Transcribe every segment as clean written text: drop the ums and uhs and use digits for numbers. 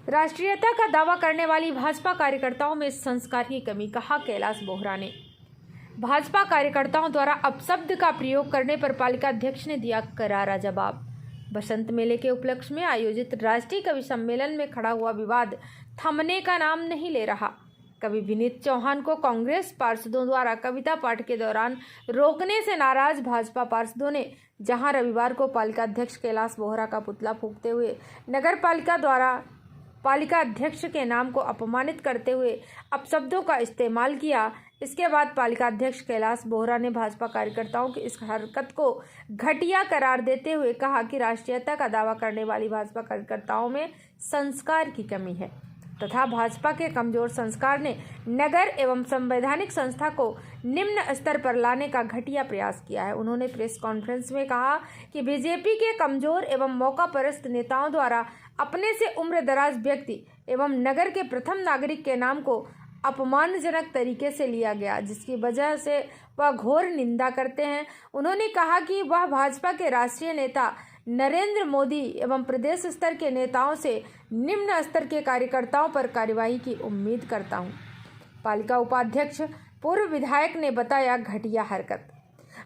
राष्ट्रीयता का दावा करने वाली भाजपा कार्यकर्ताओं में संस्कार की कमी, कहा कैलाश बोहरा ने। भाजपा कार्यकर्ताओं द्वारा अपशब्द का प्रयोग करने पर पालिका अध्यक्ष ने दिया करारा जवाब। बसंत मेले के उपलक्ष्य में आयोजित राष्ट्रीय कवि सम्मेलन में खड़ा हुआ विवाद थमने का नाम नहीं ले रहा। कवि विनीत चौहान को कांग्रेस पार्षदों द्वारा कविता पाठ के दौरान रोकने से नाराज भाजपा पार्षदों ने जहां रविवार को पालिका अध्यक्ष कैलाश बोहरा का पुतला फूंकते हुए नगर पालिका द्वारा पालिका अध्यक्ष के नाम को अपमानित करते हुए अपशब्दों का इस्तेमाल किया, इसके बाद पालिका अध्यक्ष कैलाश बोहरा ने भाजपा कार्यकर्ताओं की इस हरकत को घटिया करार देते हुए कहा कि राष्ट्रीयता का दावा करने वाली भाजपा कार्यकर्ताओं में संस्कार की कमी है तथा भाजपा के कमजोर संस्कार ने नगर एवं संवैधानिक संस्था को निम्न स्तर पर लाने का घटिया प्रयास किया है। उन्होंने प्रेस कॉन्फ्रेंस में कहा कि बीजेपी के कमजोर एवं मौकापरस्त नेताओं द्वारा अपने से उम्रदराज व्यक्ति एवं नगर के प्रथम नागरिक के नाम को अपमानजनक तरीके से लिया गया, जिसकी वजह से वह घोर निंदा करते हैं। उन्होंने कहा कि वह भाजपा के राष्ट्रीय नेता नरेंद्र मोदी एवं प्रदेश स्तर के नेताओं से निम्न स्तर के कार्यकर्ताओं पर कार्यवाही की उम्मीद करता हूं। पालिका उपाध्यक्ष पूर्व विधायक ने बताया घटिया हरकत।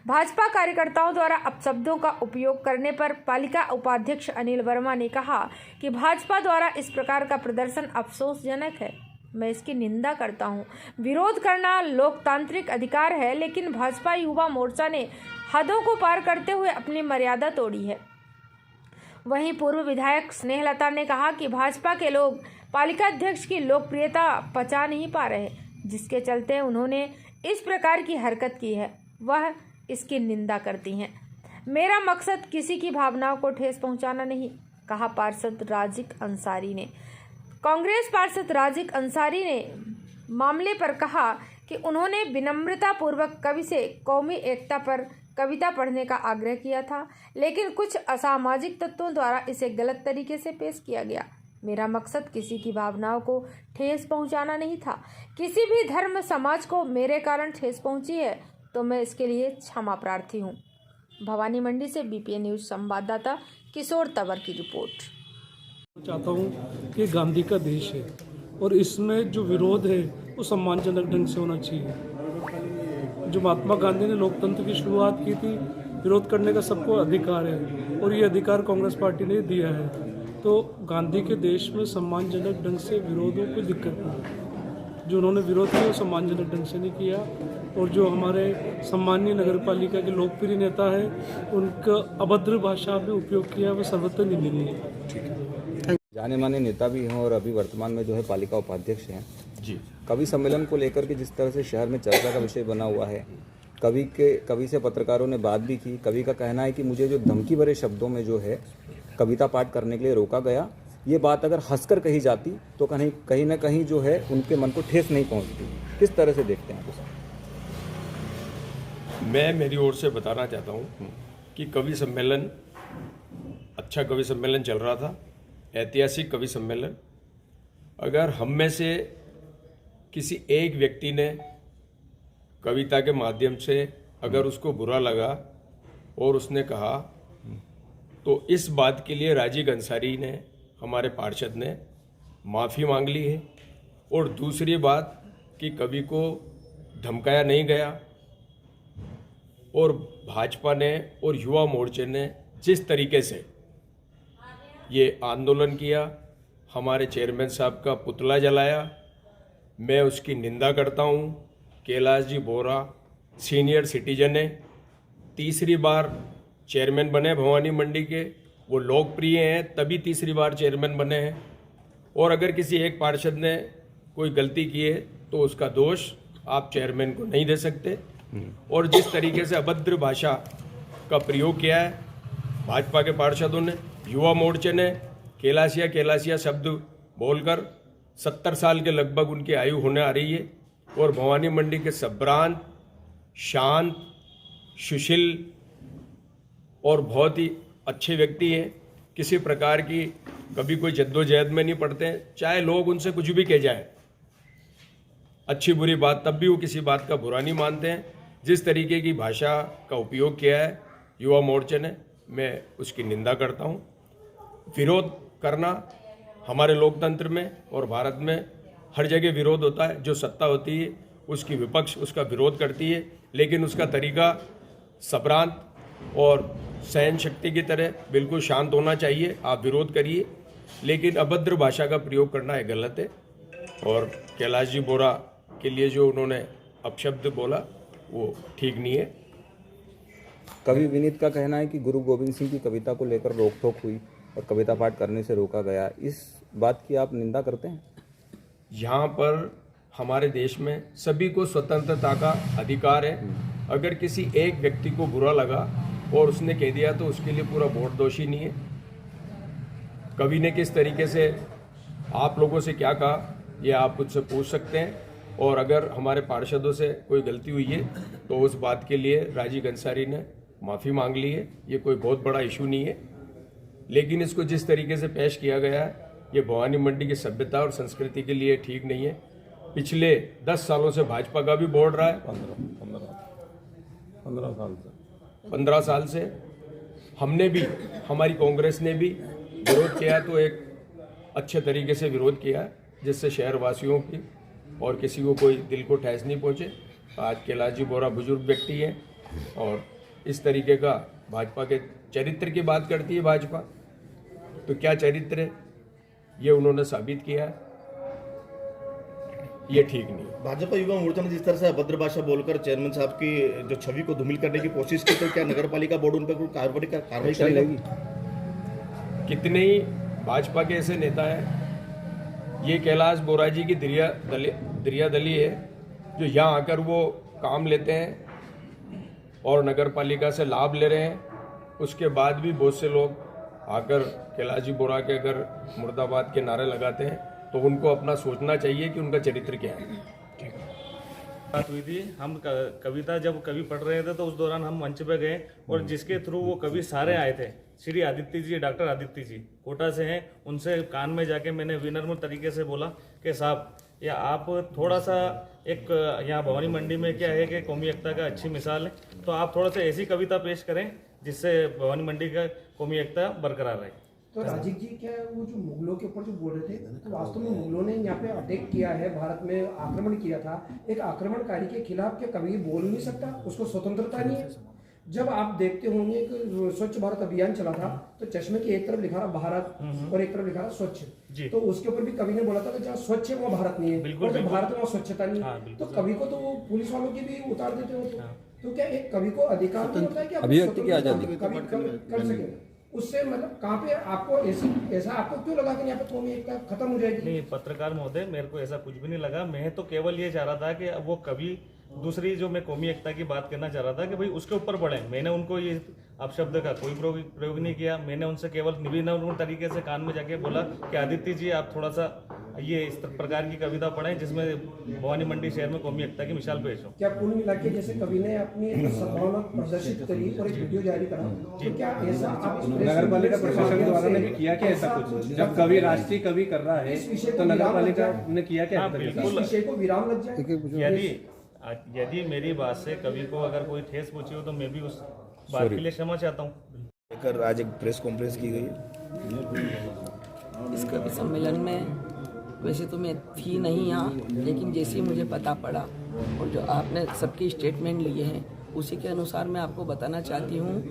भाजपा कार्यकर्ताओं द्वारा अपशब्दों का उपयोग करने पर पालिका उपाध्यक्ष अनिल वर्मा ने कहा कि भाजपा द्वारा इस प्रकार का प्रदर्शन अफसोसजनक है। मैं इसकी निंदा करता हूं। विरोध करना लोकतांत्रिक अधिकार है, लेकिन भाजपा युवा मोर्चा ने हदों को पार करते हुए अपनी मर्यादा तोड़ी है। वहीं पूर्व विधायक स्नेहलता ने कहा कि भाजपा के लोग पालिका अध्यक्ष की लोकप्रियता पचा नहीं पा रहे, जिसके चलते उन्होंने इस प्रकार की हरकत की है, वह इसकी निंदा करती हैं। मेरा मकसद किसी की भावनाओं को ठेस पहुंचाना नहीं, कहा पार्षद राजिक अंसारी ने। कांग्रेस पार्षद राजिक अंसारी ने मामले पर कहा कि उन्होंने विनम्रता पूर्वक कवि से कौमी एकता पर कविता पढ़ने का आग्रह किया था, लेकिन कुछ असामाजिक तत्वों द्वारा इसे गलत तरीके से पेश किया गया। मेरा मकसद किसी की भावनाओं को ठेस पहुंचाना नहीं था। किसी भी धर्म समाज को मेरे कारण ठेस पहुंची है तो मैं इसके लिए क्षमा प्रार्थी हूं। भवानी मंडी से बीपीएन न्यूज संवाददाता किशोर तंवर की रिपोर्ट। चाहता हूं कि गांधी का देश है और इसमें जो विरोध है वो सम्मानजनक ढंग से होना चाहिए। जो महात्मा गांधी ने लोकतंत्र की शुरुआत की थी, विरोध करने का सबको अधिकार है और ये अधिकार कांग्रेस पार्टी ने दिया है। तो गांधी के देश में सम्मानजनक ढंग से विरोधों को दिक्कत नहीं। जो उन्होंने विरोध किया वो सम्मानजनक ढंग से नहीं किया और जो हमारे सम्मानीय नगर पालिका के लोकप्रिय नेता है उनका अभद्र भाषा में उपयोग किया, वो सर्वत्र निंदनीय है। जाने माने नेता भी हैं और अभी वर्तमान में जो है पालिका उपाध्यक्ष हैं जी। कवि सम्मेलन को लेकर के जिस तरह से शहर में चर्चा का विषय बना हुआ है, कवि से पत्रकारों ने बात भी की। कवि का कहना है कि मुझे जो धमकी भरे शब्दों में जो है कविता पाठ करने के लिए रोका गया, ये बात अगर हंसकर कही जाती तो कहीं ना कहीं जो है उनके मन को ठेस नहीं पहुंचती। किस तरह से देखते हैं आप? मैं मेरी ओर से बताना चाहता हूं कि कवि सम्मेलन अच्छा कवि सम्मेलन चल रहा था, ऐतिहासिक कवि सम्मेलन। अगर हम में से किसी एक व्यक्ति ने कविता के माध्यम से अगर उसको बुरा लगा और उसने कहा, तो इस बात के लिए राजीव अंसारी ने, हमारे पार्षद ने माफ़ी मांग ली है। और दूसरी बात कि कवि को धमकाया नहीं गया और भाजपा ने और युवा मोर्चे ने जिस तरीके से ये आंदोलन किया, हमारे चेयरमैन साहब का पुतला जलाया, मैं उसकी निंदा करता हूँ। कैलाश जी बोहरा सीनियर सिटीजन है, तीसरी बार चेयरमैन बने भवानी मंडी के, वो लोकप्रिय हैं तभी तीसरी बार चेयरमैन बने हैं। और अगर किसी एक पार्षद ने कोई गलती की है तो उसका दोष आप चेयरमैन को नहीं दे सकते। और जिस तरीके से अभद्र भाषा का प्रयोग किया है भाजपा के पार्षदों ने, युवा मोर्चे ने कैलाशिया शब्द बोलकर 70 साल के लगभग उनकी आयु होने आ रही है और भवानी मंडी के सभ्रांत, शांत, सुशील और बहुत ही अच्छे व्यक्ति हैं। किसी प्रकार की कभी कोई जद्दोजहद में नहीं पड़ते हैं, चाहे लोग उनसे कुछ भी कह जाए, अच्छी बुरी बात, तब भी वो किसी बात का बुरा नहीं मानते हैं। जिस तरीके की भाषा का उपयोग किया है युवा मोर्चे ने, मैं उसकी निंदा करता हूँ। विरोध करना हमारे लोकतंत्र में और भारत में हर जगह विरोध होता है। जो सत्ता होती है उसकी विपक्ष उसका विरोध करती है, लेकिन उसका तरीका सब्रांत और सहन शक्ति की तरह बिल्कुल शांत होना चाहिए। आप विरोध करिए, लेकिन अभद्र भाषा का प्रयोग करना है गलत है। और कैलाश जी बोरा के लिए जो उन्होंने अपशब्द बोला वो ठीक नहीं है। कवि विनीत का कहना है कि गुरु गोविंद सिंह की कविता को लेकर रोक-टोक हुई और कविता पाठ करने से रोका गया। इस बात की आप निंदा करते हैं? यहाँ पर हमारे देश में सभी को स्वतंत्रता का अधिकार है। अगर किसी एक व्यक्ति को बुरा लगा और उसने कह दिया तो उसके लिए पूरा बोर्ड दोषी नहीं है। कवि ने किस तरीके से आप लोगों से क्या कहा ये आप मुझसे पूछ सकते हैं, और अगर हमारे पार्षदों से कोई गलती हुई है तो उस बात के लिए राजीव अंसारी ने माफ़ी मांग ली है। ये कोई बहुत बड़ा इशू नहीं है, लेकिन इसको जिस तरीके से पेश किया गया है ये भवानी मंडी की सभ्यता और संस्कृति के लिए ठीक नहीं है। पिछले 10 सालों से भाजपा का भी बोर्ड रहा है, 15 साल से हमने भी, हमारी कांग्रेस ने भी विरोध किया, तो एक अच्छे तरीके से विरोध किया जिससे शहरवासियों की और किसी को कोई दिल को ठेस नहीं पहुंचे। आज कैलाश जी बोरा बुजुर्ग व्यक्ति हैं और इस तरीके का भाजपा के चरित्र की बात करती है भाजपा, तो क्या चरित्र है ये उन्होंने साबित किया है, ये ठीक नहीं। भाजपा युवा मोर्चा ने जिस तरह से अभद्र भाषा बोलकर चेयरमैन साहब की जो छवि को धूमिल करने की कोशिश की, तो क्या नगर पालिका बोर्ड उन पर कोई कार्रवाई करेगी? कितने ही भाजपा के ऐसे नेता हैं, ये कैलाश बोरा जी की दरिया दली है जो यहाँ आकर वो काम लेते हैं और नगर पालिका से लाभ ले रहे हैं। उसके बाद भी बहुत से लोग आकर कैलाश जी बोरा के अगर मुर्दाबाद के नारे लगाते हैं तो उनको अपना सोचना चाहिए कि उनका चरित्र क्या है। बात हुई थी, हम कविता जब कवि पढ़ रहे थे तो उस दौरान हम मंच पे गए और जिसके थ्रू वो कवि सारे आए थे, श्री आदित्य जी, डॉक्टर आदित्य जी कोटा से हैं, उनसे कान में जाके मैंने विनम्र तरीके से बोला कि साहब या आप थोड़ा सा एक यहाँ भवानी मंडी में क्या है कि कौमी एकता का अच्छी मिसाल है, तो आप थोड़ा सा ऐसी कविता पेश करें जिससे भवानी मंडी का कौमी एकता बरकरार रहे। तो राजीव जी, क्या वो जो मुगलों के ऊपर जो बोल रहे थे, तो वास्तव में मुगलों ने यहाँ पे अटैक किया है, भारत में आक्रमण किया था। एक आक्रमणकारी के खिलाफ क्या कभी बोल नहीं सकता? उसको स्वतंत्रता नहीं है? जब आप देखते होंगे कि स्वच्छ भारत अभियान चला था तो चश्मे की एक तरफ लिखा रहा भारत और एक तरफ लिखा रहा स्वच्छ, तो उसके ऊपर भी कवि ने बोला था कि जहाँ स्वच्छ है वहाँ भारत नहीं है, और जब भारत है वहाँ स्वच्छता नहीं है। तो कवि को तो वो पुलिस वालों की भी उतार देते हो, तो क्या एक कवि को अधिकार नहीं होता है कि अभिव्यक्ति की आजादी कवि कर सके? उससे मतलब कहाँ पे आपको ऐसा आपको क्यों लगा कि यहाँ पे कौमी एकता खत्म हो जाएगी? नहीं पत्रकार महोदय, मेरे को ऐसा कुछ भी नहीं लगा। मैं तो केवल ये चाह रहा था कि वो कवि दूसरी जो मैं कौमी एकता की बात करना चाह रहा था कि भाई उसके ऊपर बढ़े। मैंने उनको ये अपशब्द का कोई प्रयोग नहीं किया। मैंने उनसे केवल निविनम्र तरीके से कान में जाके बोला कि आदित्य जी आप थोड़ा सा ये इस प्रकार की कविता पढ़ें जिसमें भवानी मंडी शहर में कौमी एकता की मिसाल पेश हो। क्या कुल मिला के जैसे कवि ने अपनी सद्भावना प्रदर्शित करी और एक वीडियो जारी करा, तो क्या ऐसा आप नगर पालिका प्रशासन द्वारा ने किया क्या ऐसा कुछ? जब कवि राष्ट्रीय कवि कर रहा है तो नगर पालिका ने किया क्या? इस विषय को विराम लग जाए? यदि मेरी बात से कवि को अगर कोई ठेस पहुंची हो तो मैं भी उस बात के लिए क्षमा चाहता हूँ। लेकर आज एक प्रेस कॉन्फ्रेंस की गई। इस कवि सम्मेलन में वैसे तो मैं थी नहीं यहाँ, लेकिन जैसे ही मुझे पता पड़ा और जो आपने सबके स्टेटमेंट लिए हैं उसी के अनुसार मैं आपको बताना चाहती हूँ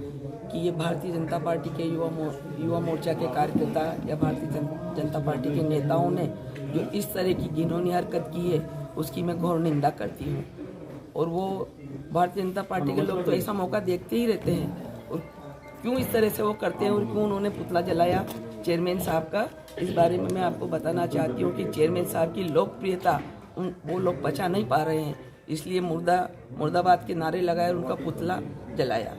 कि ये भारतीय जनता पार्टी के युवा मोर्चा के कार्यकर्ता या भारतीय जनता पार्टी के नेताओं ने जो इस तरह की घिनौनी हरकत की है उसकी मैं घोर निंदा करती हूँ। और वो भारतीय जनता पार्टी के लोग तो ऐसा मौका देखते ही रहते हैं, और क्यों इस तरह से वो करते हैं और क्यों उन्होंने पुतला जलाया चेयरमैन साहब का, इस बारे में मैं आपको बताना चाहती हूँ कि चेयरमैन साहब की लोकप्रियता वो लोग बचा नहीं पा रहे हैं, इसलिए मुर्दाबाद के नारे लगाए और उनका पुतला जलाया।